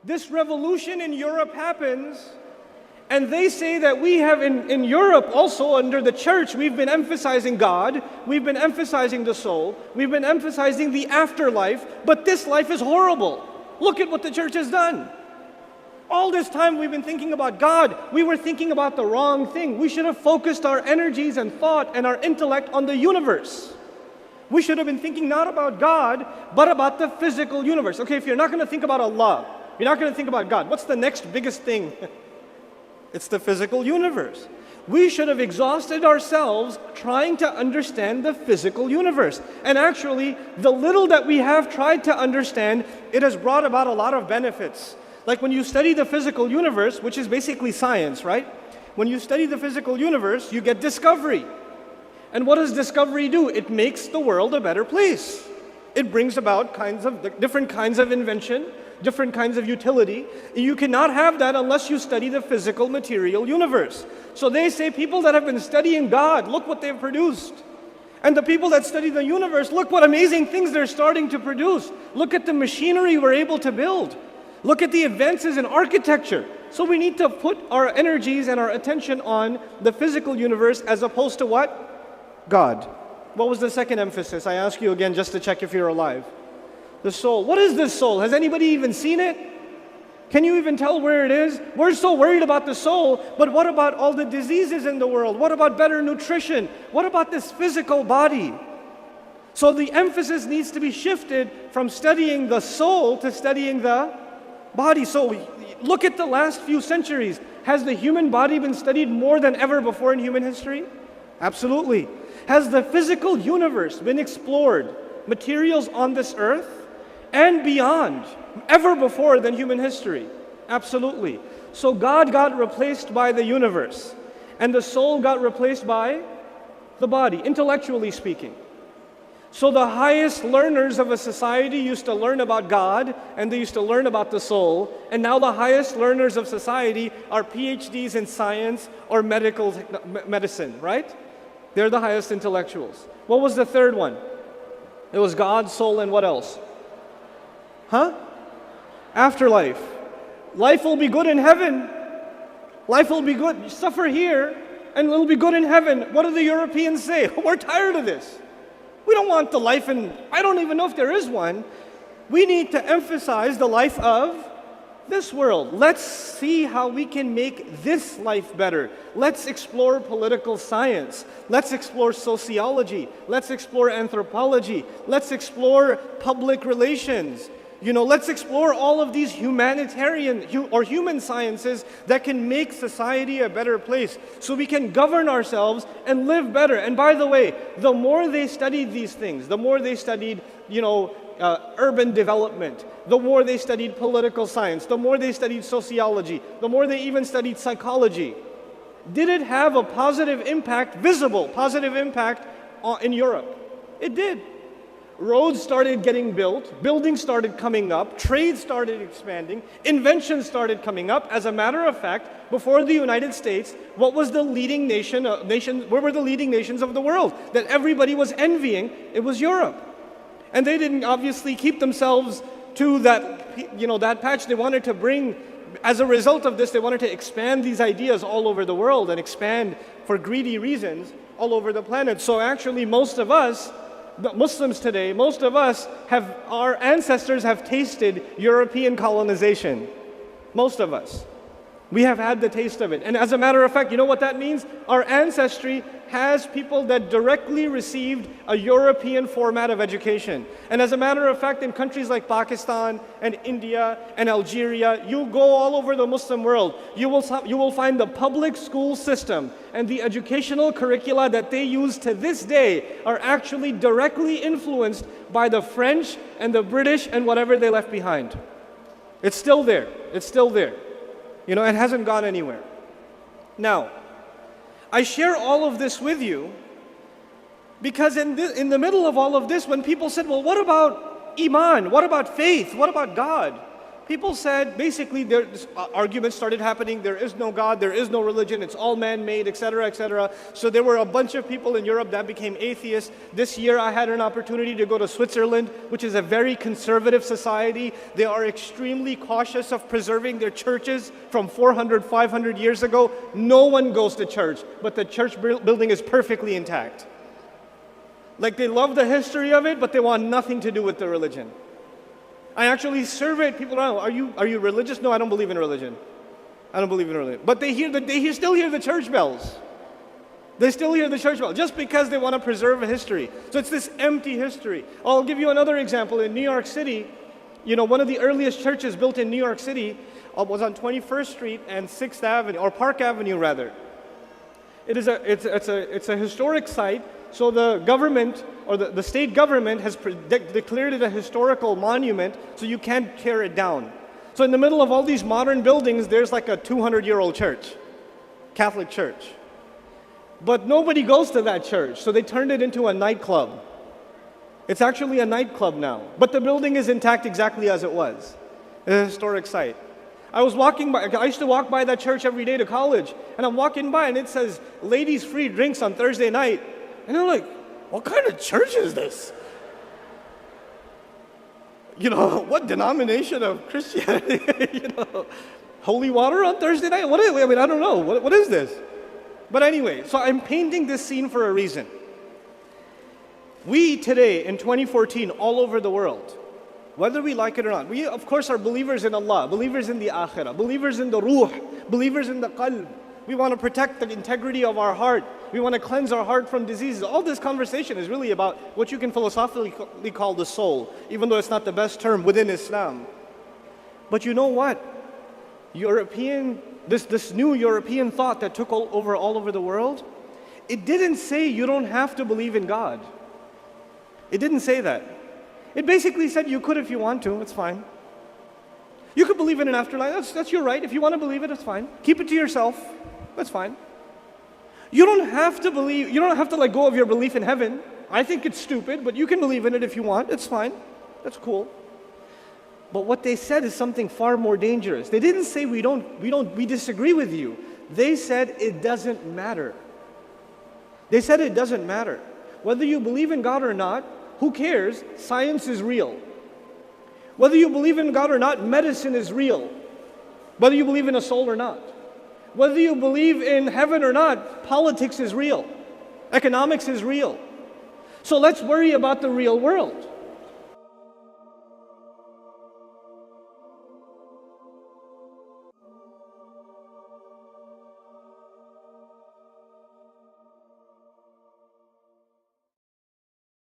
This revolution in Europe happens, and they say that we have in Europe also under the church, we've been emphasizing God, we've been emphasizing the soul, we've been emphasizing the afterlife, but this life is horrible. Look at what the church has done. All this time we've been thinking about God, we were thinking about the wrong thing. We should have focused our energies and thought and our intellect on the universe. We should have been thinking not about God, but about the physical universe. Okay, if you're not going to think about Allah, you're not going to think about God, what's the next biggest thing? It's the physical universe. We should have exhausted ourselves trying to understand the physical universe. And actually, the little that we have tried to understand, it has brought about a lot of benefits. Like when you study the physical universe, which is basically science, right? When you study the physical universe, you get discovery. And what does discovery do? It makes the world a better place. It brings about different kinds of invention, different kinds of utility. You cannot have that unless you study the physical material universe. So they say people that have been studying God, look what they've produced. And the people that study the universe, look what amazing things they're starting to produce. Look at the machinery we're able to build. Look at the advances in architecture. So we need to put our energies and our attention on the physical universe as opposed to what? God. What was the second emphasis? I ask you again just to check if you're alive. The soul. What is this soul? Has anybody even seen it? Can you even tell where it is? We're so worried about the soul, but what about all the diseases in the world? What about better nutrition? What about this physical body? So the emphasis needs to be shifted from studying the soul to studying the body. So look at the last few centuries. Has the human body been studied more than ever before in human history? Absolutely. Has the physical universe been explored, materials on this earth and beyond, ever before than human history? Absolutely. So God got replaced by the universe, and the soul got replaced by the body, intellectually speaking. So the highest learners of a society used to learn about God, and they used to learn about the soul, and now the highest learners of society are PhDs in science or medicine, right? They're the highest intellectuals. What was the third one? It was God, soul, and what else? Afterlife. Life will be good in heaven. Life will be good. You suffer here, and it'll be good in heaven. What do the Europeans say? We're tired of this. We don't want the life in, I don't even know if there is one. We need to emphasize the life of this world. Let's see how we can make this life better. Let's explore political science. Let's explore sociology. Let's explore anthropology. Let's explore public relations. Let's explore all of these humanitarian or human sciences that can make society a better place so we can govern ourselves and live better. And by the way, the more they studied these things, the more they studied, urban development, the more they studied political science, the more they studied sociology, the more they even studied psychology. Did it have a positive impact, visible positive impact in Europe? It did. Roads started getting built, buildings started coming up, trade started expanding, inventions started coming up. As a matter of fact, before the United States, what was the leading where were the leading nations of the world that everybody was envying? It was Europe. And they didn't obviously keep themselves to that patch. They wanted to bring, as a result of this, they wanted to expand these ideas all over the world and expand for greedy reasons all over the planet. So actually most of us, the Muslims today, most of us our ancestors have tasted European colonization. Most of us. We have had the taste of it. And as a matter of fact, you know what that means? Our ancestry has people that directly received a European format of education. And as a matter of fact, in countries like Pakistan and India and Algeria, you go all over the Muslim world, you will find the public school system and the educational curricula that they use to this day are actually directly influenced by the French and the British and whatever they left behind. It's still there. It's still there. It hasn't gone anywhere. Now, I share all of this with you because in the middle of all of this, when people said, well, what about Iman? What about faith? What about God? people said, basically, arguments started happening. There is no God, there is no religion, it's all man-made, etc., etc. So there were a bunch of people in Europe that became atheists. This year I had an opportunity to go to Switzerland, which is a very conservative society. They are extremely cautious of preserving their churches from 400, 500 years ago. No one goes to church, but the church building is perfectly intact. Like, they love the history of it, but they want nothing to do with the religion. I actually surveyed people around. Are you religious? No, I don't believe in religion. I don't believe in religion. But they still hear the church bells. They still hear the church bells just because they want to preserve a history. So it's this empty history. I'll give you another example. In New York City, one of the earliest churches built in New York City was on 21st Street and 6th Avenue, or Park Avenue rather. It's a historic site. So the government, or the state government, has declared it a historical monument, so you can't tear it down. So in the middle of all these modern buildings, there's like a 200-year-old church, Catholic church. But nobody goes to that church, so they turned it into a nightclub. It's actually a nightclub now, but the building is intact exactly as it was. It's a historic site. I used to walk by that church every day to college, and I'm walking by and it says, ladies free drinks on Thursday night. And I'm like, what kind of church is this? What denomination of Christianity? Holy water on Thursday night? I don't know. What is this? But anyway, so I'm painting this scene for a reason. We today, in 2014, all over the world, whether we like it or not, we of course are believers in Allah, believers in the Akhirah, believers in the Ruh, believers in the Qalb. We want to protect the integrity of our heart. We want to cleanse our heart from diseases. All this conversation is really about what you can philosophically call the soul, even though it's not the best term within Islam. But you know what? This new European thought that took all over the world, it didn't say you don't have to believe in God. It didn't say that. It basically said you could if you want to, it's fine. You could believe in an afterlife, that's your right. If you want to believe it, it's fine. Keep it to yourself, that's fine. You don't have to let go of your belief in heaven. I think it's stupid, but you can believe in it if you want, it's fine. That's cool. But what they said is something far more dangerous. They didn't say we disagree with you. They said it doesn't matter. They said it doesn't matter. Whether you believe in God or not, who cares? Science is real. Whether you believe in God or not, medicine is real. Whether you believe in a soul or not. Whether you believe in heaven or not, politics is real. Economics is real. So let's worry about the real world.